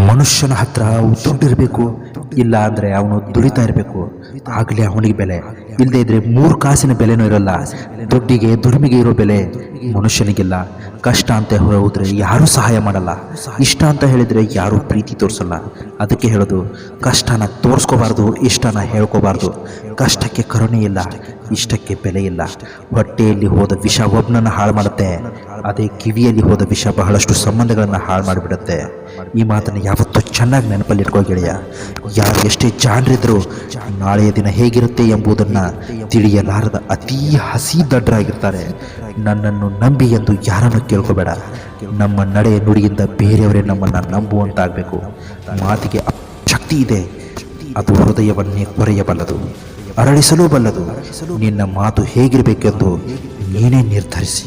ಮನುಷ್ಯನ ಹತ್ರ ದುಡ್ಡಿರಬೇಕು, ಇಲ್ಲ ಅಂದರೆ ಅವನು ದುಡಿತಾ ಇರಬೇಕು, ಆಗಲೇ ಅವನಿಗೆ ಬೆಲೆ. ಇಲ್ಲದೆ ಇದ್ರೆ 3 ಕಾಸಿನ ಬೆಲೆನೂ ಇರಲ್ಲ. ದುಡ್ಡಿಗೆ ದುಡಿಮೆಗೆ ಇರೋ ಬೆಲೆ ಮನುಷ್ಯನಿಗಿಲ್ಲ. ಕಷ್ಟ ಅಂತ ಹೋದ್ರೆ ಯಾರೂ ಸಹಾಯ ಮಾಡಲ್ಲ, ಇಷ್ಟ ಅಂತ ಹೇಳಿದರೆ ಯಾರೂ ಪ್ರೀತಿ ತೋರಿಸಲ್ಲ. ಅದಕ್ಕೆ ಹೇಳೋದು, ಕಷ್ಟನ ತೋರಿಸ್ಕೋಬಾರ್ದು, ಇಷ್ಟನ ಹೇಳ್ಕೋಬಾರ್ದು. ಕಷ್ಟಕ್ಕೆ ಕರುಣೆ ಇಲ್ಲ, ಇಷ್ಟಕ್ಕೆ ಬೆಲೆ ಇಲ್ಲ. ಹೊಟ್ಟೆಯಲ್ಲಿ ಹೋದ ವಿಷ ಒಬ್ಬನನ್ನು ಹಾಳು ಮಾಡುತ್ತೆ, ಅದೇ ಕಿವಿಯಲ್ಲಿ ಹೋದ ವಿಷ ಬಹಳಷ್ಟು ಸಂಬಂಧಗಳನ್ನು ಹಾಳು ಮಾಡಿಬಿಡುತ್ತೆ. ಈ ಮಾತನ್ನು ಯಾವತ್ತೂ ಚೆನ್ನಾಗಿ ನೆನಪಲ್ಲಿ ಇಟ್ಕೋ ಗೆಳೆಯ. ಯಾರು ಎಷ್ಟೇ ಜಾಣರಿದ್ರು ನಾಳೆಯ ದಿನ ಹೇಗಿರುತ್ತೆ ಎಂಬುದನ್ನು ತಿಳಿಯಲಾರದ ಅತೀ ಹಸಿ ದಡ್ಡರಾಗಿರ್ತಾರೆ. ನನ್ನನ್ನು ನಂಬಿ ಎಂದು ಯಾರನ್ನು ಕೇಳ್ಕೋಬೇಡ. ನಮ್ಮ ನಡೆ ನುಡಿಯಿಂದ ಬೇರೆಯವರೇ ನಮ್ಮನ್ನು ನಂಬುವಂತಾಗಬೇಕು. ಮಾತಿಗೆ ಶಕ್ತಿ ಇದೆ, ಅದು ಹೃದಯವನ್ನೇ ಕೊರೆಯಬಲ್ಲದು, ಅರಳಿಸಲೂ ಬಲ್ಲದು. ನಿನ್ನ ಮಾತು ಹೇಗಿರಬೇಕೆಂದು ನೀನೇ ನಿರ್ಧರಿಸಿ.